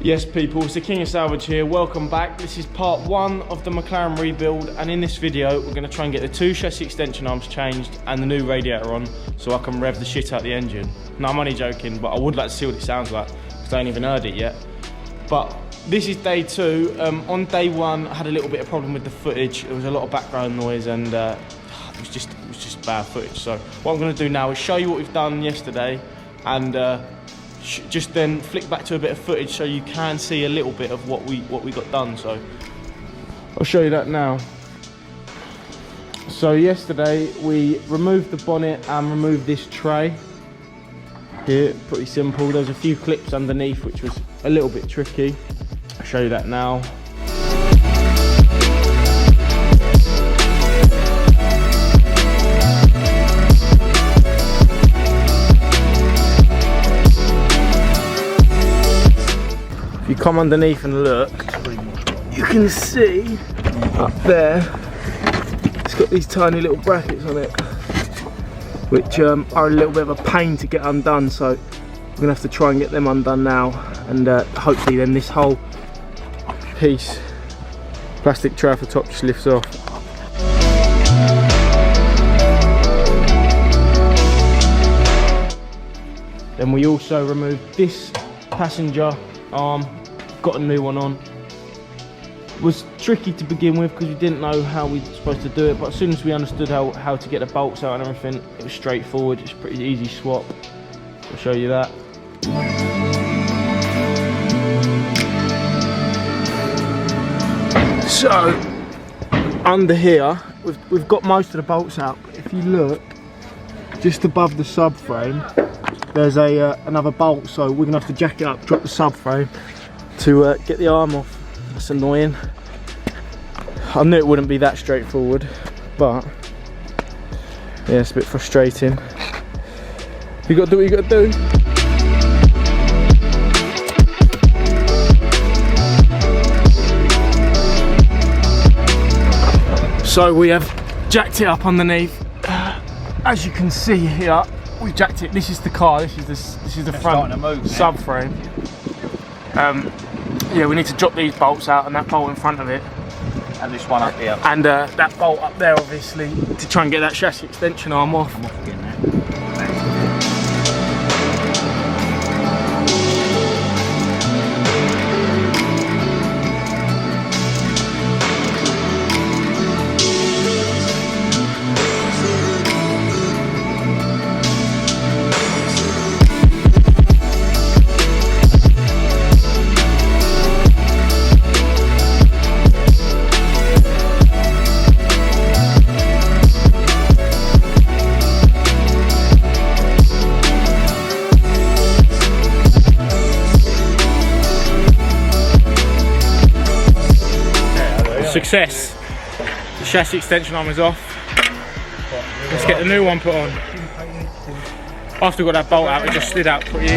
Yes people, it's the King of Salvage here, welcome back. This is part one of the McLaren rebuild, and in this video we're going to try and get the two chassis extension arms changed and the new radiator on so I can rev the shit out the engine. No, I'm only joking, but I would like to see what it sounds like because I ain't even heard it yet. But this is day two. On day one I had a little bit of problem with the footage. There was a lot of background noise and it was just bad footage. So what I'm going to do now is show you what we've done yesterday and just then flick back to a bit of footage so you can see a little bit of what we got done. So I'll show you that now. So yesterday we removed the bonnet and removed this tray here. Pretty simple. There's a few clips underneath which was a little bit tricky. I'll show you that now. If you come underneath and look, you can see up there, it's got these tiny little brackets on it, which are a little bit of a pain to get undone, so we're gonna have to try and get them undone now, and hopefully then this whole piece, plastic tray off the top, just lifts off. Then we also removed this passenger arm, got a new one on. It was tricky to begin with because we didn't know how we were supposed to do it, but as soon as we understood how to get the bolts out and everything, it was straightforward. It's a pretty easy swap. I'll show you that. So under here we've got most of the bolts out, but if you look just above the subframe, there's another bolt, so we're gonna have to jack it up, drop the subframe to get the arm off. That's annoying. I knew it wouldn't be that straightforward, but yeah, it's a bit frustrating. You gotta do what you gotta do. So we have jacked it up underneath. As you can see here, we've jacked it. This is the car. This is the front subframe. Yeah, we need to drop these bolts out and that bolt in front of it, and this one up here, and that bolt up there, obviously, to try and get that chassis extension arm off. I'm off again now. Success. The chassis extension arm is off. Let's get the new one put on. After we got that bolt out, it just slid out pretty easy.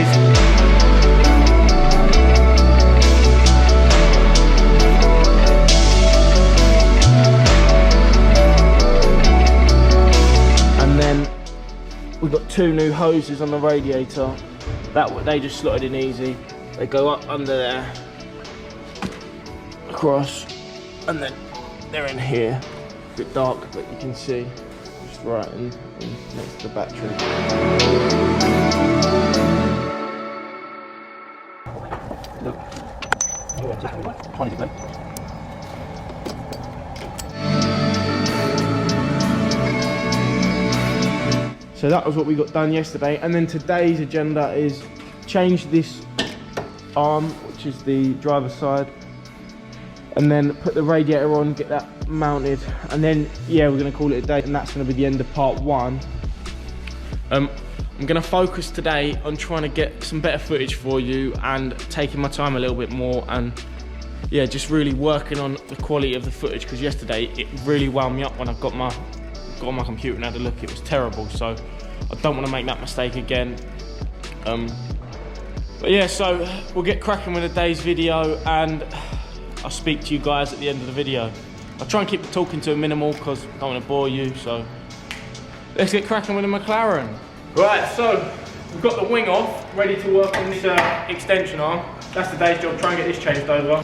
And then we've got two new hoses on the radiator. They just slotted in easy. They go up under there, across, and then they're in here. A bit dark, but you can see just right in next to the battery. Look, 20 minutes. So that was what we got done yesterday, and then today's agenda is change this arm, which is the driver's side, and then put the radiator on, get that mounted, and then yeah, we're going to call it a day, and that's going to be the end of part one. I'm gonna focus today on trying to get some better footage for you and taking my time a little bit more, and yeah, just really working on the quality of the footage, because yesterday it really wound me up when I got on my computer and had a look. It was terrible, so I don't want to make that mistake again. But yeah, so we'll get cracking with today's video, and I'll speak to you guys at the end of the video. I'll try and keep the talking to a minimal because I don't want to bore you, so let's get cracking with the McLaren. Right, so we've got the wing off, ready to work on this extension arm. That's today's job, try and get this changed over.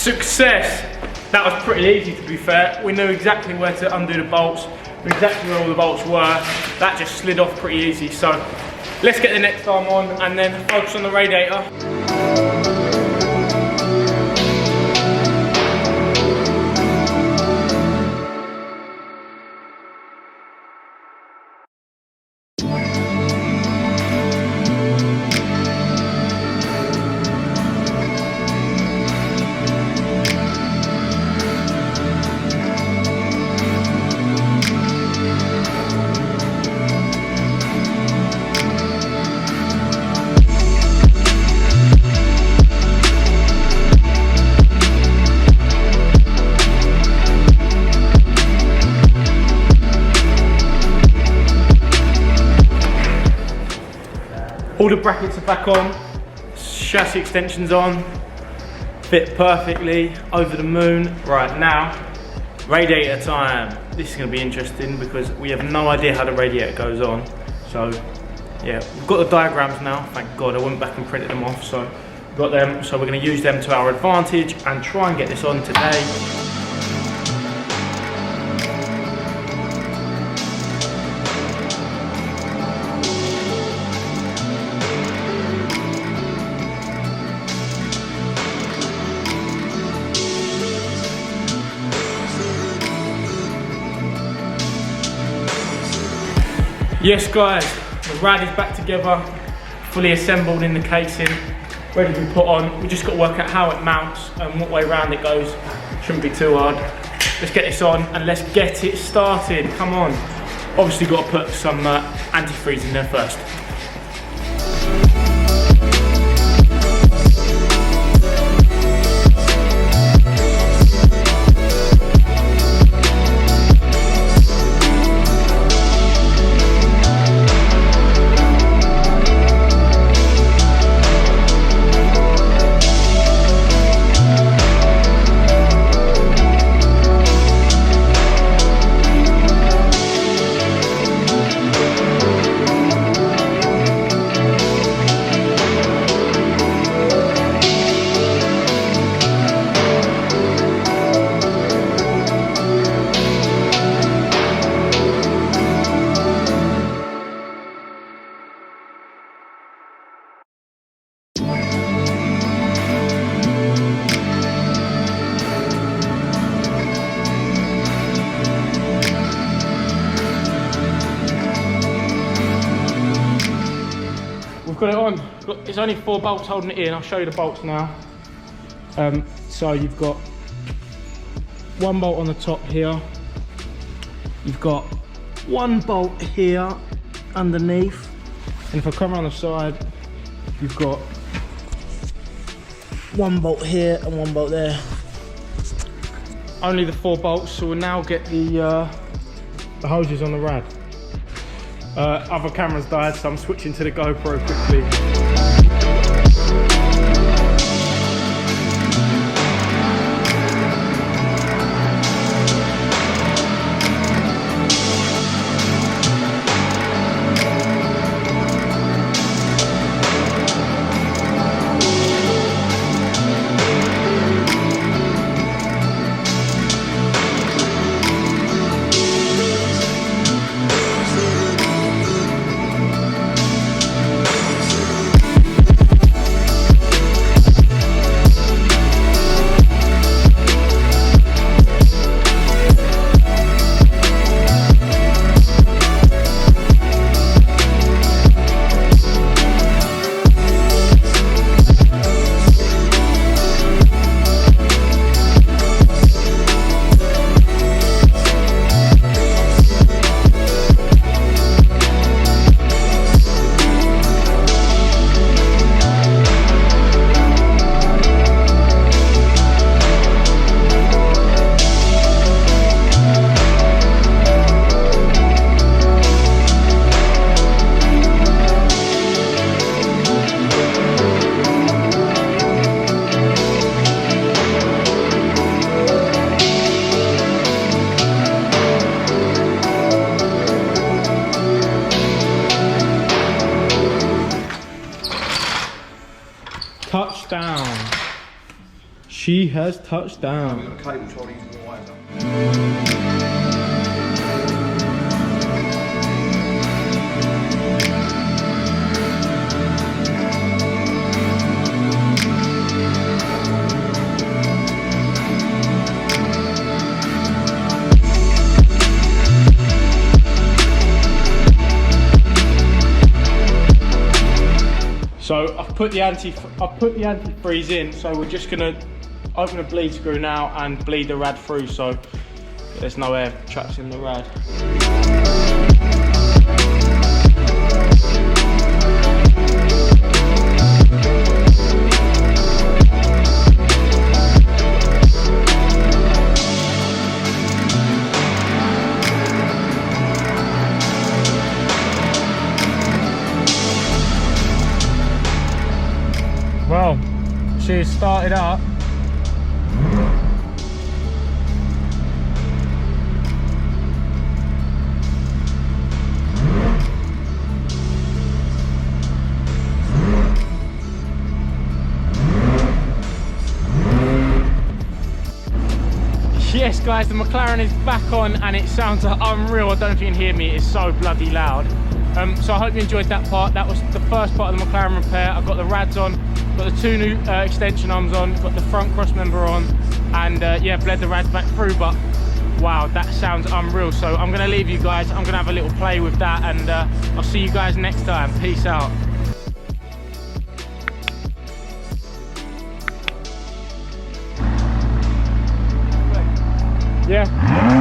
Success! That was pretty easy, to be fair. We knew exactly where to undo the bolts, knew exactly where all the bolts were. That just slid off pretty easy. So let's get the next arm on and then focus on the radiator. All the brackets are back on, chassis extensions on, fit perfectly, over the moon. Right now, radiator time. This is going to be interesting because we have no idea how the radiator goes on. So yeah, we've got the diagrams now, thank God. I went back and printed them off, so we've got them. So we're going to use them to our advantage and try and get this on today. Yes guys, the rad is back together, fully assembled in the casing, ready to be put on. We just got to work out how it mounts and what way round it goes. Shouldn't be too hard. Let's get this on and let's get it started, come on. Obviously got to put some antifreeze in there first. We've got it on. There's only 4 bolts holding it in. I'll show you the bolts now. So you've got 1 bolt on the top here. You've got 1 bolt here underneath. And if I come around the side, you've got 1 bolt here and 1 bolt there. Only the 4 bolts, so we'll now get the hoses on the rad. Other camera's died, so I'm switching to the GoPro quickly. touched down. She has touched down. We've got a cable trolley using the wires up. So I've put the antifreeze in, so we're just gonna open the bleed screw now and bleed the rad through so there's no air trapped in the rad. Well, she's started up. Yes guys, the McLaren is back on and it sounds unreal. I don't know if you can hear me, it's so bloody loud. So I hope you enjoyed that part. That was the first part of the McLaren repair. I've got the rads on, got the two new extension arms on, got the front cross member on, and yeah, bled the rads back through. But wow, that sounds unreal. So I'm gonna leave you guys. I'm gonna have a little play with that, and I'll see you guys next time. Peace out. Yeah.